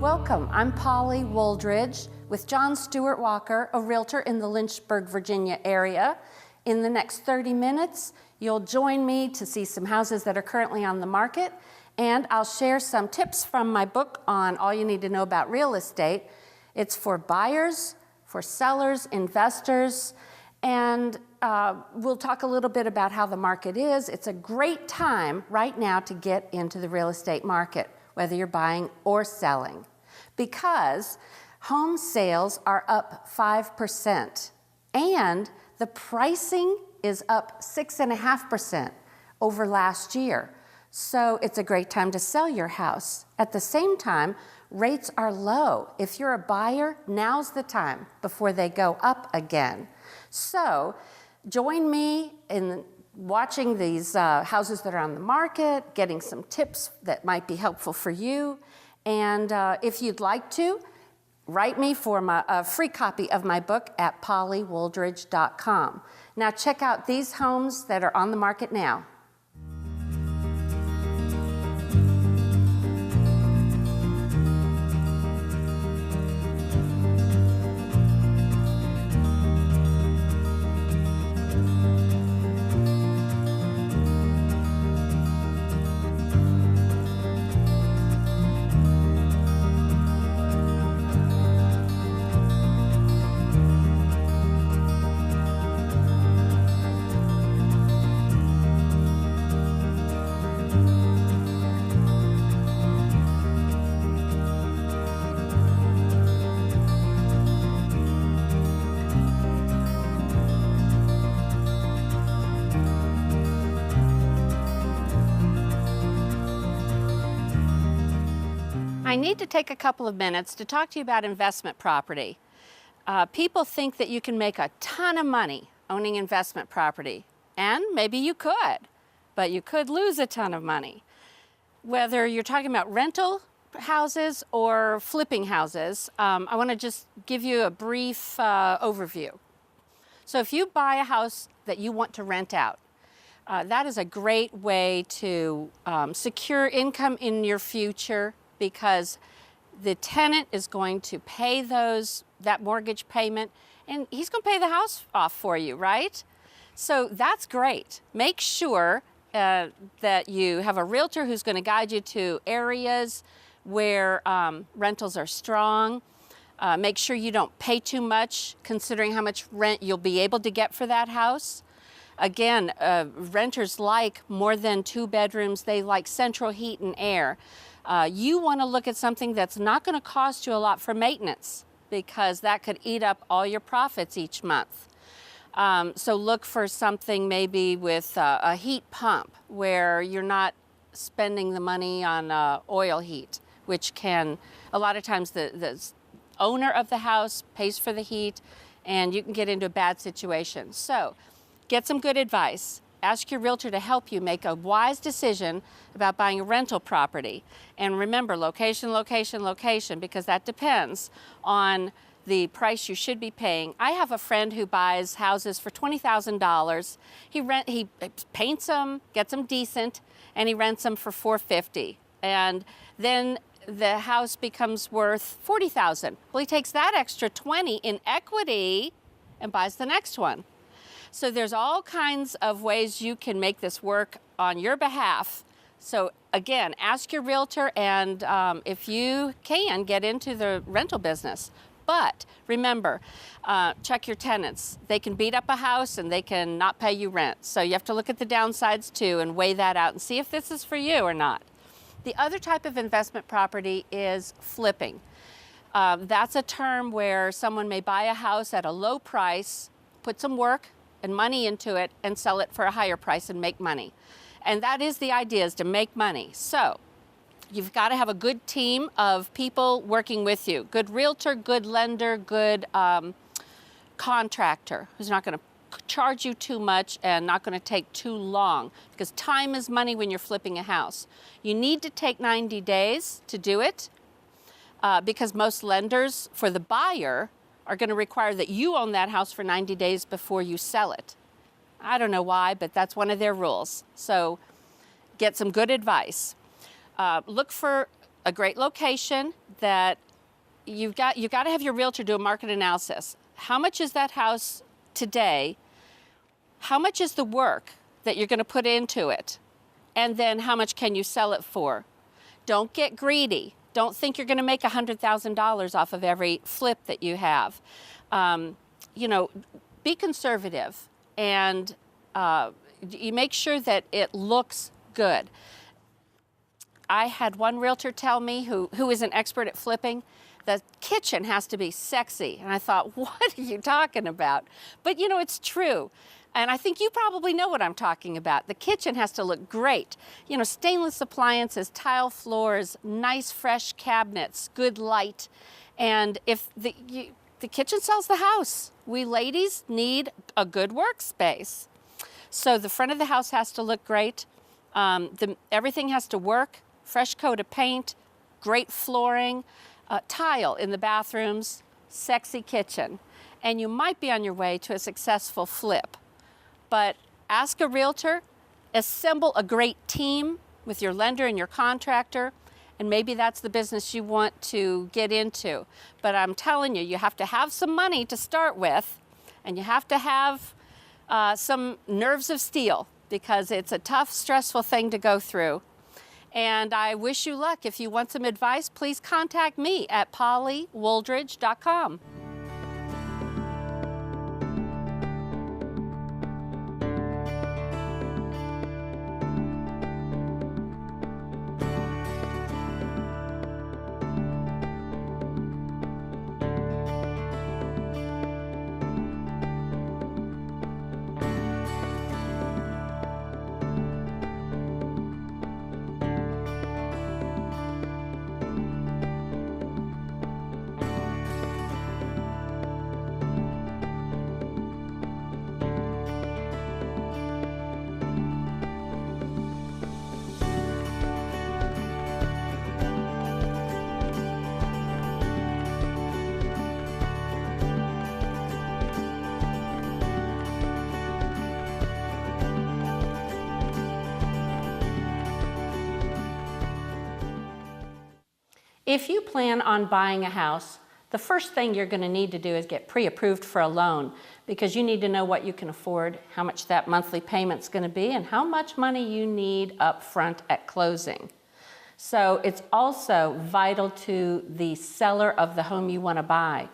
Welcome, I'm Polly Wooldridge with John Stewart Walker, a realtor in the Lynchburg, Virginia area. In the next 30 minutes, you'll join me to see some houses that are currently on the market, and I'll share some tips from my book on all you need to know about real estate. It's for buyers, for sellers, investors, and we'll talk a little bit about how the market is. It's a great time right now to get into the real estate market, whether you're buying or selling, because home sales are up 5%, and the pricing is up 6.5% over last year. So it's a great time to sell your house. At the same time, rates are low. If you're a buyer, now's the time before they go up again. So join me in watching these houses that are on the market, getting some tips that might be helpful for you. And if you'd like to, write me for a free copy of my book at pollywooldridge.com. Now check out these homes that are on the market now. I need to take a couple of minutes to talk to you about investment property. People think that you can make a ton of money owning investment property, and maybe you could, but you could lose a ton of money. Whether you're talking about rental houses or flipping houses, I want to just give you a brief overview. So if you buy a house that you want to rent out, that is a great way to secure income in your future, because the tenant is going to pay that mortgage payment, and he's going to pay the house off for you, right? So that's great. Make sure that you have a realtor who's going to guide you to areas where rentals are strong. Make sure you don't pay too much, considering how much rent you'll be able to get for that house. Again, renters like more than 2 bedrooms. They like central heat and air. You want to look at something that's not going to cost you a lot for maintenance, because that could eat up all your profits each month. So look for something maybe with a heat pump where you're not spending the money on oil heat, which can, a lot of times the owner of the house pays for the heat, and you can get into a bad situation. So get some good advice. Ask your realtor to help you make a wise decision about buying a rental property. And remember, location, location, location, because that depends on the price you should be paying. I have a friend who buys houses for $20,000. He paints them, gets them decent, and he rents them for $450,000. And then the house becomes worth $40,000. Well, he takes that extra $20,000 in equity and buys the next one. So there's all kinds of ways you can make this work on your behalf. So again, ask your realtor, and if you can, get into the rental business. But remember, check your tenants. They can beat up a house and they can not pay you rent. So you have to look at the downsides too and weigh that out and see if this is for you or not. The other type of investment property is flipping. That's a term where someone may buy a house at a low price, put some work and money into it, and sell it for a higher price and make money. And that is the idea, is to make money. So you've got to have a good team of people working with you. Good realtor, good lender, good contractor who's not going to charge you too much and not going to take too long, because time is money when you're flipping a house. You need to take 90 days to do it, because most lenders, for the buyer, are going to require that you own that house for 90 days before you sell it. I don't know why, but that's one of their rules. So get some good advice. Look for a great location that you've got to have your realtor do a market analysis. How much is that house today? How much is the work that you're going to put into it? And then how much can you sell it for? Don't get greedy. Don't think you're going to make $100,000 off of every flip that you have. Be conservative, and you make sure that it looks good. I had one realtor tell me, who is an expert at flipping, the kitchen has to be sexy. And I thought, what are you talking about? But it's true. And I think you probably know what I'm talking about. The kitchen has to look great. Stainless appliances, tile floors, nice fresh cabinets, good light. And if the kitchen sells the house, we ladies need a good workspace. So the front of the house has to look great. Everything has to work. Fresh coat of paint, great flooring, tile in the bathrooms, sexy kitchen. And you might be on your way to a successful flip. But ask a realtor, assemble a great team with your lender and your contractor, and maybe that's the business you want to get into. But I'm telling you, you have to have some money to start with, and you have to have some nerves of steel, because it's a tough, stressful thing to go through. And I wish you luck. If you want some advice, please contact me at pollywooldridge.com. If you plan on buying a house, the first thing you're going to need to do is get pre-approved for a loan, because you need to know what you can afford, how much that monthly payment's going to be, and how much money you need up front at closing. So it's also vital to the seller of the home you want to buy.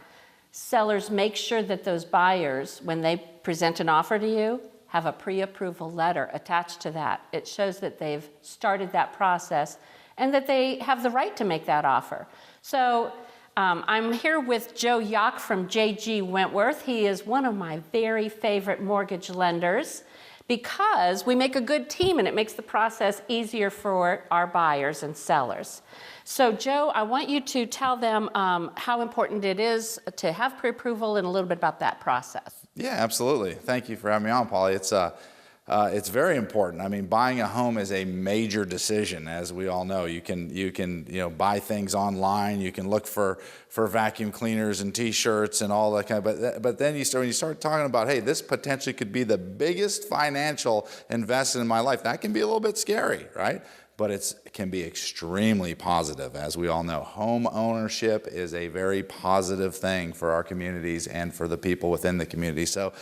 Sellers, make sure that those buyers, when they present an offer to you, have a pre-approval letter attached to that. It shows that they've started that process and that they have the right to make that offer. So I'm here with Joe Yock from J.G. Wentworth. He is one of my very favorite mortgage lenders, because we make a good team and it makes the process easier for our buyers and sellers. So Joe, I want you to tell them how important it is to have pre-approval and a little bit about that process. Yeah, absolutely. Thank you for having me on, Polly. It's very important. I mean, buying a home is a major decision, as we all know. You can buy things online. You can look for vacuum cleaners and T-shirts and all that kind of. But then when you start talking about, hey, this potentially could be the biggest financial investment in my life, that can be a little bit scary, right? But it can be extremely positive. As we all know, home ownership is a very positive thing for our communities and for the people within the community. So.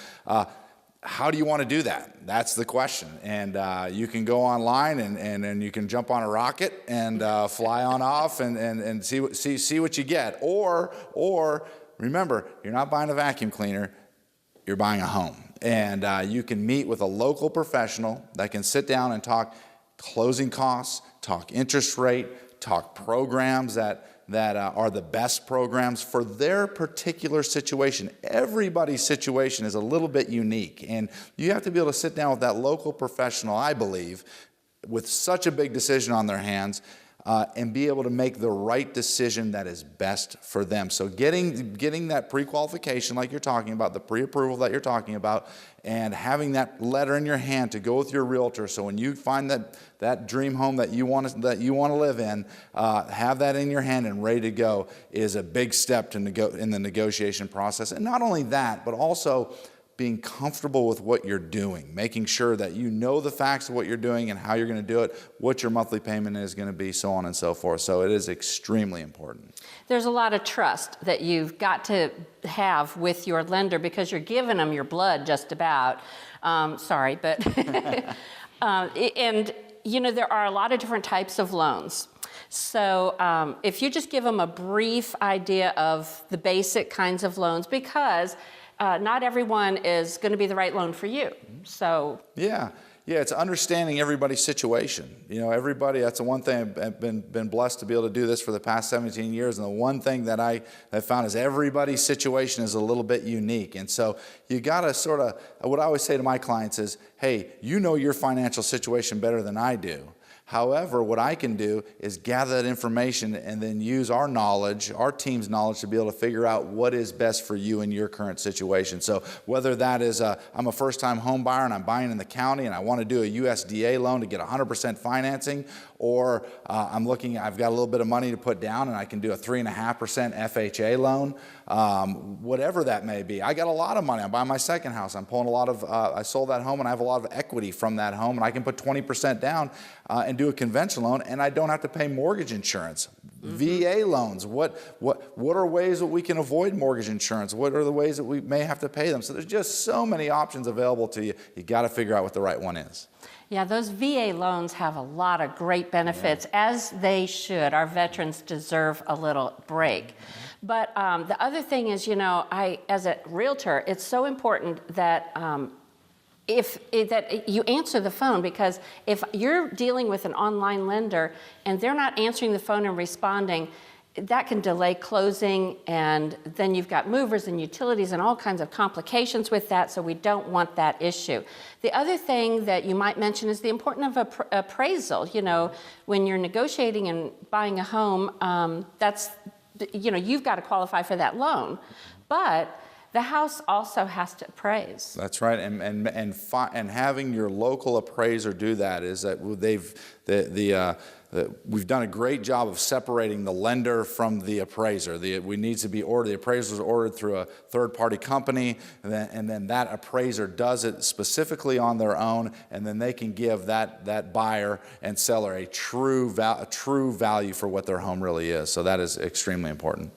How do you want to do that? That's the question. And you can go online and you can jump on a rocket and fly on off and see what you get. Or remember, you're not buying a vacuum cleaner, you're buying a home. And you can meet with a local professional that can sit down and talk closing costs, talk interest rate, talk programs that are the best programs for their particular situation. Everybody's situation is a little bit unique, and you have to be able to sit down with that local professional, I believe, with such a big decision on their hands, and be able to make the right decision that is best for them. So getting that pre-qualification like you're talking about, the pre-approval that you're talking about, and having that letter in your hand to go with your realtor, so when you find that dream home that you want to live in, have that in your hand and ready to go, is a big step in the negotiation process. And not only that, but also being comfortable with what you're doing, making sure that you know the facts of what you're doing and how you're going to do it, what your monthly payment is going to be, so on and so forth. So it is extremely important. There's a lot of trust that you've got to have with your lender because you're giving them your blood just about. Sorry, but and you know, there are a lot of different types of loans. So if you just give them a brief idea of the basic kinds of loans, because not everyone is going to be the right loan for you. So yeah, it's understanding everybody's situation. You know, everybody. That's the one thing I've been blessed to be able to do this for the past 17 years. And the one thing that I found is everybody's situation is a little bit unique. And so you got to sort of. What I always say to my clients is, hey, you know your financial situation better than I do. However, what I can do is gather that information and then use our knowledge, our team's knowledge, to be able to figure out what is best for you in your current situation. So whether that is I'm a first-time home buyer and I'm buying in the county and I want to do a USDA loan to get 100% financing, or I've got a little bit of money to put down and I can do a 3.5% FHA loan, whatever that may be. I got a lot of money. I'm buying my second house. I'm pulling a lot of, I sold that home and I have a lot of equity from that home, and I can put 20% down and do a conventional loan, and I don't have to pay mortgage insurance. VA loans, what are ways that we can avoid mortgage insurance? What are the ways that we may have to pay them? So there's just so many options available to you. You got to figure out what the right one is. Yeah, those VA loans have a lot of great benefits, as they should. Our veterans deserve a little break. But the other thing is, you know, as a realtor, it's so important that that you answer the phone, because if you're dealing with an online lender and they're not answering the phone and responding, that can delay closing, and then you've got movers and utilities and all kinds of complications with that, so we don't want that issue. The other thing that you might mention is the importance of appraisal. You know, when you're negotiating and buying a home, you've got to qualify for that loan. But the house also has to appraise. That's right, and having your local appraiser do that is that we've done a great job of separating the lender from the appraiser. The appraiser is ordered through a third-party company, and then that appraiser does it specifically on their own, and then they can give that buyer and seller a true value for what their home really is. So that is extremely important.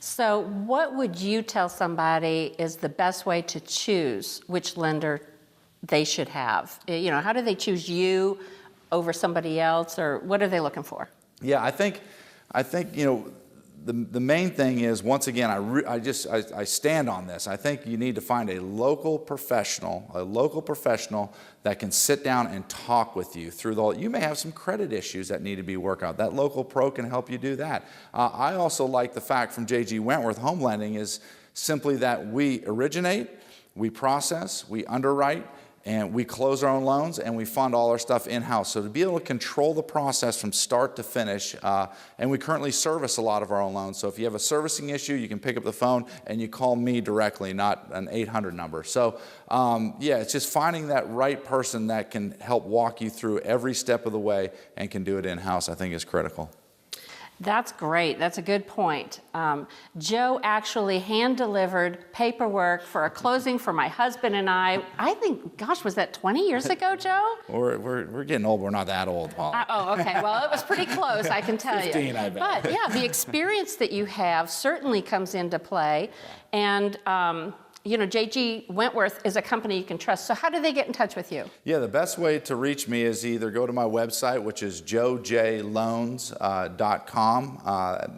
So what would you tell somebody is the best way to choose which lender they should have? You know, how do they choose you over somebody else, or what are they looking for? Yeah, I think you know, the main thing is, once again, I stand on this. I think you need to find a local professional that can sit down and talk with you through you may have some credit issues that need to be worked out. That local pro can help you do that. I also like the fact from J.G. Wentworth Home Lending is simply that we originate, we process, we underwrite, and we close our own loans, and we fund all our stuff in-house. So to be able to control the process from start to finish, and we currently service a lot of our own loans. So if you have a servicing issue, you can pick up the phone and you call me directly, not an 800 number. So it's just finding that right person that can help walk you through every step of the way and can do it in-house, I think, is critical. That's great. That's a good point. Joe actually hand-delivered paperwork for a closing for my husband and I think, gosh, was that 20 years ago, Joe? We're getting old. We're not that old, Paul. Okay. Well, it was pretty close, I can tell 15, you. I bet. But, yeah, the experience that you have certainly comes into play. And, you know, J.G. Wentworth is a company you can trust. So how do they get in touch with you? Yeah, the best way to reach me is either go to my website, which is joejloans.com,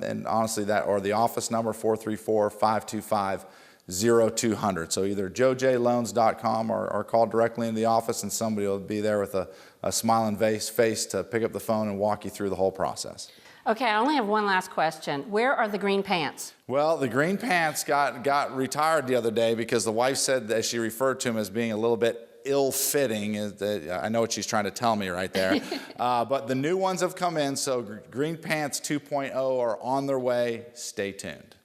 and honestly or the office number, 434-525-0200. So either joejloans.com or call directly in the office, and somebody will be there with a smiling face to pick up the phone and walk you through the whole process. Okay, I only have one last question. Where are the green pants? Well, the green pants got retired the other day because the wife said that she referred to them as being a little bit ill-fitting. I know what she's trying to tell me right there. But the new ones have come in, so Green Pants 2.0 are on their way. Stay tuned.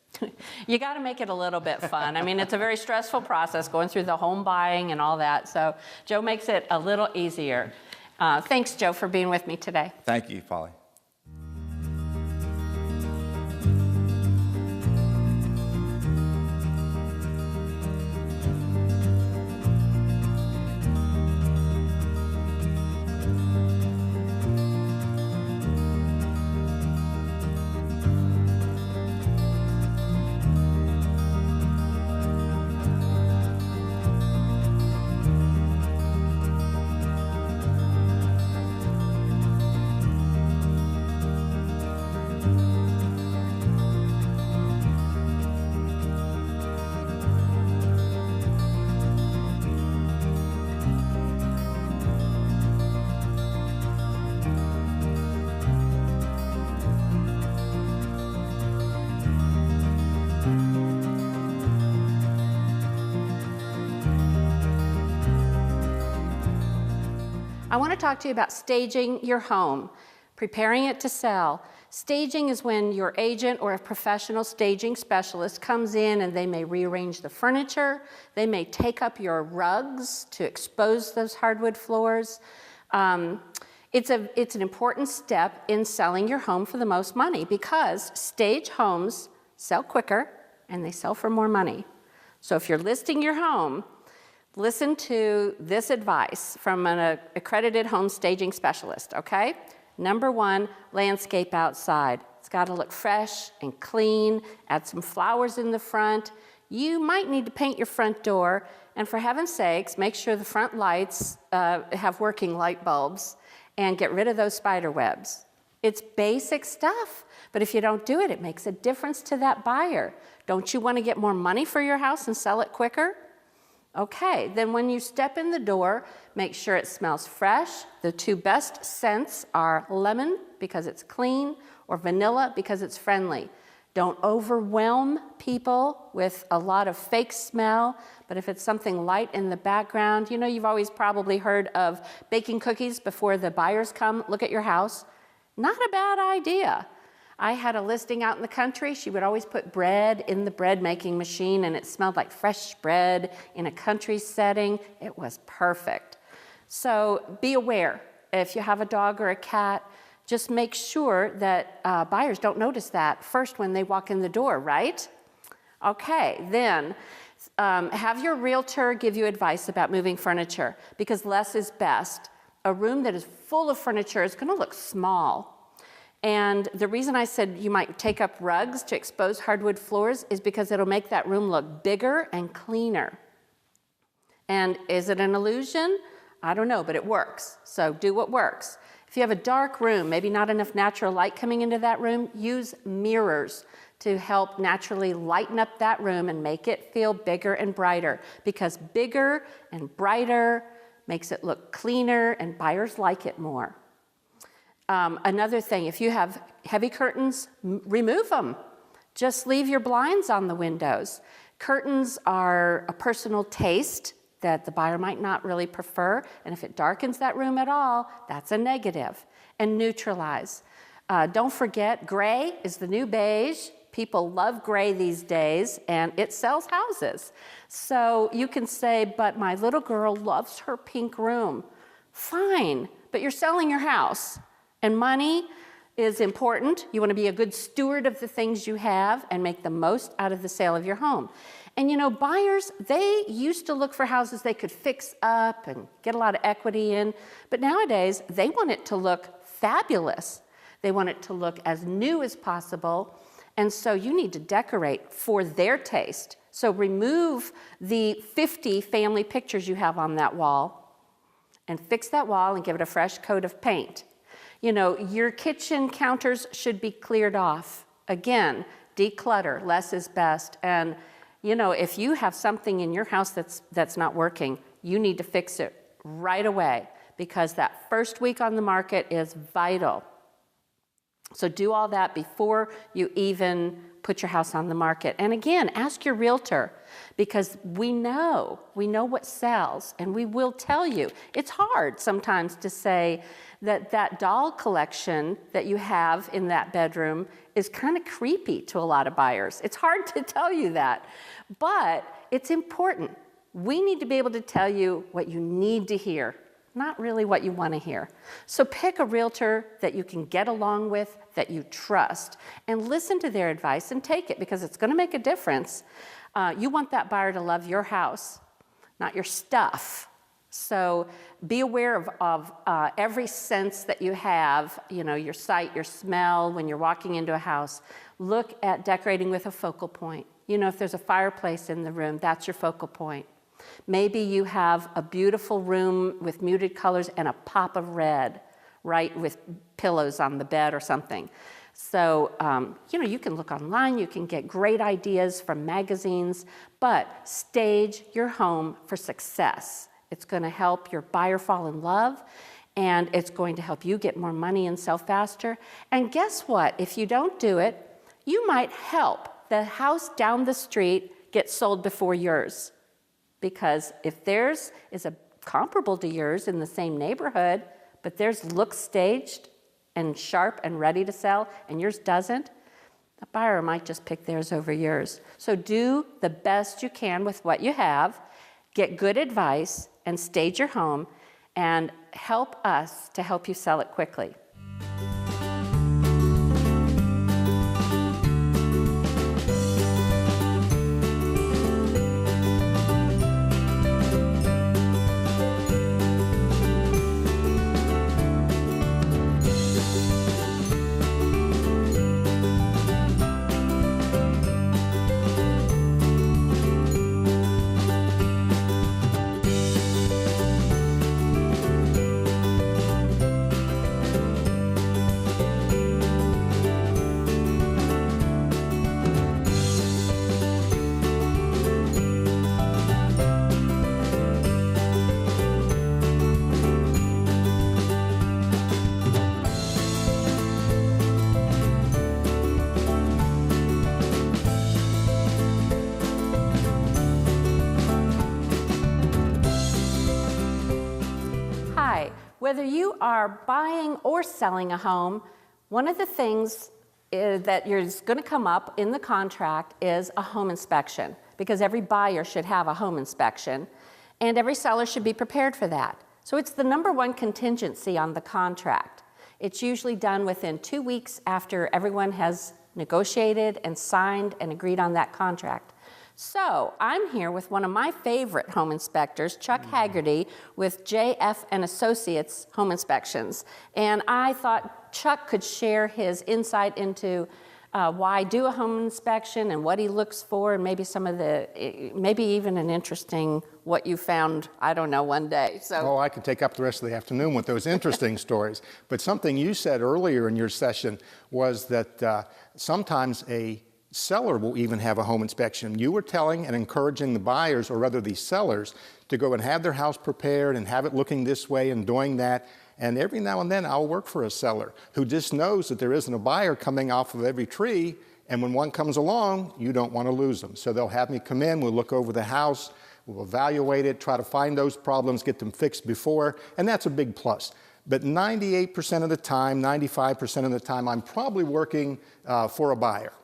You got to make it a little bit fun. I mean, it's a very stressful process going through the home buying and all that. So Joe makes it a little easier. Thanks, Joe, for being with me today. Thank you, Polly. want to talk to you about staging your home, preparing it to sell. Staging is when your agent or a professional staging specialist comes in and they may rearrange the furniture, they may take up your rugs to expose those hardwood floors. It's an important step in selling your home for the most money because stage homes sell quicker and they sell for more money. So if you're listing your home, listen to this advice from an accredited home staging specialist, okay? Number one, landscape outside. It's got to look fresh and clean, add some flowers in the front. You might need to paint your front door, and for heaven's sakes, make sure the front lights have working light bulbs and get rid of those spider webs. It's basic stuff, but if you don't do it, it makes a difference to that buyer. Don't you want to get more money for your house and sell it quicker? Okay, then when you step in the door, make sure it smells fresh. The two best scents are lemon because it's clean or vanilla because it's friendly. Don't overwhelm people with a lot of fake smell, but if it's something light in the background, you know, you've always probably heard of baking cookies before the buyers come look at your house. Not a bad idea. I had a listing out in the country. She would always put bread in the bread making machine and it smelled like fresh bread in a country setting. It was perfect. So be aware. If you have a dog or a cat, just make sure that buyers don't notice that first when they walk in the door, right? Okay, then have your realtor give you advice about moving furniture because less is best. A room that is full of furniture is going to look small. And the reason I said you might take up rugs to expose hardwood floors is because it'll make that room look bigger and cleaner. And is it an illusion? I don't know, but it works. So do what works. If you have a dark room, maybe not enough natural light coming into that room, use mirrors to help naturally lighten up that room and make it feel bigger and brighter because bigger and brighter makes it look cleaner and buyers like it more. Another thing, if you have heavy curtains, remove them. Just leave your blinds on the windows. Curtains are a personal taste that the buyer might not really prefer, and if it darkens that room at all, that's a negative. And neutralize. Don't forget, gray is the new beige. People love gray these days, and it sells houses. So you can say, but my little girl loves her pink room. Fine, but you're selling your house. And money is important. You want to be a good steward of the things you have and make the most out of the sale of your home. And you know, buyers, they used to look for houses they could fix up and get a lot of equity in, but nowadays they want it to look fabulous. They want it to look as new as possible, and so you need to decorate for their taste. So remove the 50 family pictures you have on that wall and fix that wall and give it a fresh coat of paint. You know, your kitchen counters should be cleared off. Again, declutter, less is best. And, you know, if you have something in your house that's not working, you need to fix it right away because that first week on the market is vital. So do all that before you even put your house on the market. And again, ask your realtor because we know what sells and we will tell you. It's hard sometimes to say that doll collection that you have in that bedroom is kind of creepy to a lot of buyers. It's hard to tell you that, but it's important. We need to be able to tell you what you need to hear, not really what you want to hear. So pick a realtor that you can get along with, that you trust, and listen to their advice and take it because it's going to make a difference. You want that buyer to love your house, not your stuff. So be aware of every sense that you have, you know, your sight, your smell, when you're walking into a house. Look at decorating with a focal point. You know, if there's a fireplace in the room, that's your focal point. Maybe you have a beautiful room with muted colors and a pop of red, right, with pillows on the bed or something. So, you know, you can look online, you can get great ideas from magazines, but stage your home for success. It's going to help your buyer fall in love, and it's going to help you get more money and sell faster. And guess what? If you don't do it, you might help the house down the street get sold before yours. Because if theirs is a comparable to yours in the same neighborhood, but theirs looks staged and sharp and ready to sell, and yours doesn't, a buyer might just pick theirs over yours. So do the best you can with what you have, get good advice, and stage your home, and help us to help you sell it quickly. Whether you are buying or selling a home, one of the things that is going to come up in the contract is a home inspection, because every buyer should have a home inspection, and every seller should be prepared for that. So it's the #1 contingency on the contract. It's usually done within 2 weeks after everyone has negotiated and signed and agreed on that contract. So I'm here with one of my favorite home inspectors, Chuck Haggerty, with JF and Associates Home Inspections. And I thought Chuck could share his insight into why do a home inspection and what he looks for, and maybe some of maybe even an interesting what you found, I don't know, one day. So. Oh, I could take up the rest of the afternoon with those interesting stories. But something you said earlier in your session was that sometimes a seller will even have a home inspection. You were telling and encouraging the buyers, or rather the sellers, to go and have their house prepared and have it looking this way and doing that. And every now and then I'll work for a seller who just knows that there isn't a buyer coming off of every tree, and when one comes along, you don't want to lose them. So they'll have me come in, we'll look over the house, we'll evaluate it, try to find those problems, get them fixed before, and that's a big plus. But 98% of the time, 95% of the time, I'm probably working for a buyer.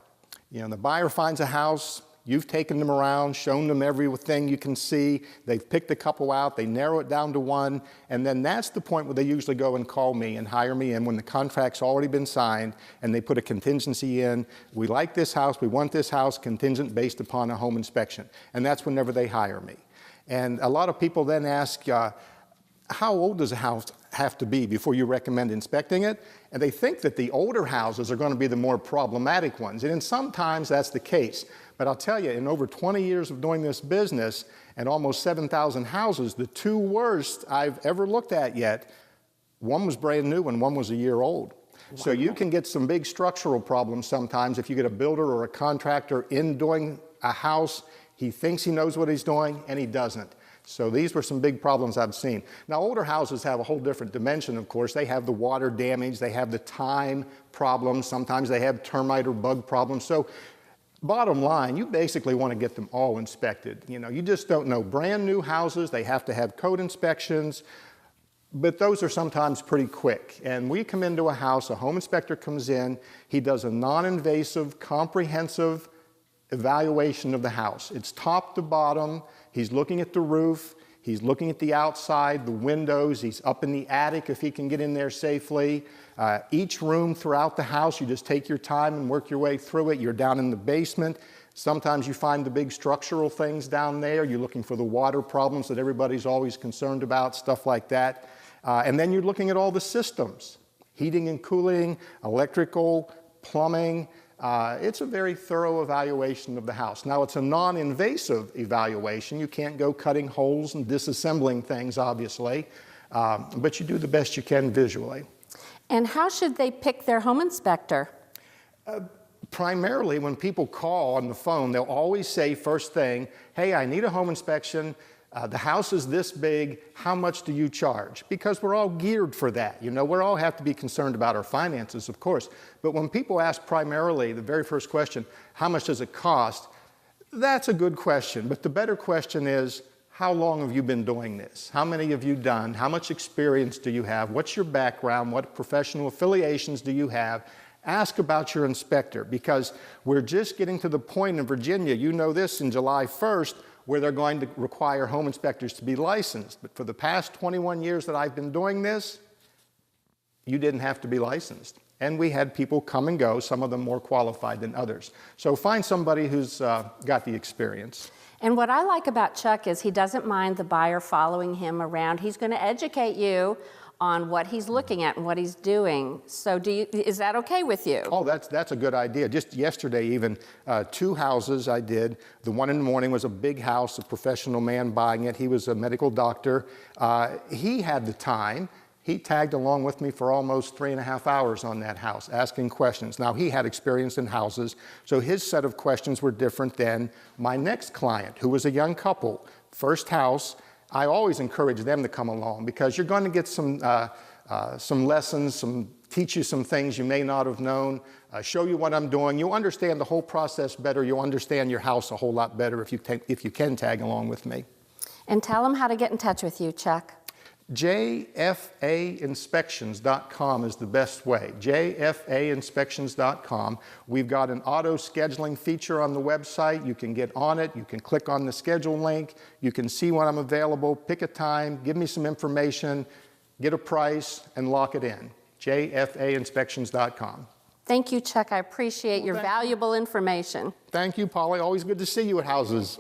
You know, the buyer finds a house, you've taken them around, shown them everything you can see, they've picked a couple out, they narrow it down to one, and then that's the point where they usually go and call me and hire me in when the contract's already been signed and they put a contingency in. We like this house, we want this house contingent based upon a home inspection. And that's whenever they hire me. And a lot of people then ask, how old does a house have to be before you recommend inspecting it? And they think that the older houses are going to be the more problematic ones. And sometimes that's the case. But I'll tell you, in over 20 years of doing this business and almost 7,000 houses, the 2 worst I've ever looked at yet, one was brand new and one was a year old. Wow. So you can get some big structural problems sometimes if you get a builder or a contractor in doing a house. He thinks he knows what he's doing and he doesn't. So these were some big problems I've seen. Now, older houses have a whole different dimension, of course. They have the water damage, they have the time problems, sometimes they have termite or bug problems. So bottom line, you basically want to get them all inspected. You know, you just don't know. Brand new houses, they have to have code inspections, but those are sometimes pretty quick. And we come into a house, a home inspector comes in, he does a non-invasive, comprehensive evaluation of the house. It's top to bottom. He's looking at the roof, he's looking at the outside, the windows, he's up in the attic if he can get in there safely. Each room throughout the house, you just take your time and work your way through it. You're down in the basement. Sometimes you find the big structural things down there. You're looking for the water problems that everybody's always concerned about, stuff like that. And then you're looking at all the systems, heating and cooling, electrical, plumbing. It's a very thorough evaluation of the house. Now, it's a non-invasive evaluation. You can't go cutting holes and disassembling things, obviously, but you do the best you can visually. And how should they pick their home inspector? Primarily, when people call on the phone, they'll always say first thing, hey, I need a home inspection. The house is this big, how much do you charge? Because we're all geared for that. You know, we all have to be concerned about our finances, of course. But when people ask primarily, the very first question, how much does it cost? That's a good question. But the better question is, How long have you been doing this? How many have you done? How much experience do you have? What's your background? What professional affiliations do you have? Ask about your inspector, because we're just getting to the point in Virginia, you know this, in July 1st, where they're going to require home inspectors to be licensed. But for the past 21 years that I've been doing this, you didn't have to be licensed. And we had people come and go, some of them more qualified than others. So find somebody who's got the experience. And what I like about Chuck is he doesn't mind the buyer following him around. He's going to educate you on what he's looking at and what he's doing. So is that okay with you? Oh, that's a good idea. Just yesterday even, 2 houses I did. The one in the morning was a big house, a professional man buying it. He was a medical doctor. He had the time. He tagged along with me for almost 3.5 hours on that house, asking questions. Now, he had experience in houses, so his set of questions were different than my next client, who was a young couple, first house. I always encourage them to come along, because you're going to get some lessons, teach you some things you may not have known, show you what I'm doing. You'll understand the whole process better. You'll understand your house a whole lot better if you can tag along with me. And tell them how to get in touch with you, Chuck. jfainspections.com is the best way. jfainspections.com. We've got an auto scheduling feature on the website. You can get on it. You can click on the schedule link. You can see when I'm available, pick a time, give me some information, get a price, and lock it in. jfainspections.com. Thank you, Chuck. I appreciate your valuable information. Thank you, Polly. Always good to see you at houses.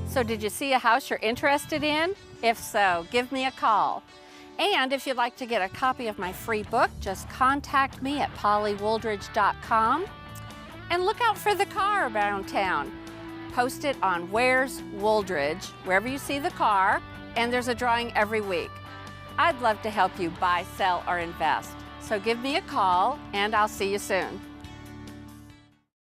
So did you see a house you're interested in? If so, give me a call. And if you'd like to get a copy of my free book, just contact me at pollywooldridge.com. And look out for the car around town. Post it on Where's Wooldridge, wherever you see the car, and there's a drawing every week. I'd love to help you buy, sell, or invest. So give me a call, and I'll see you soon.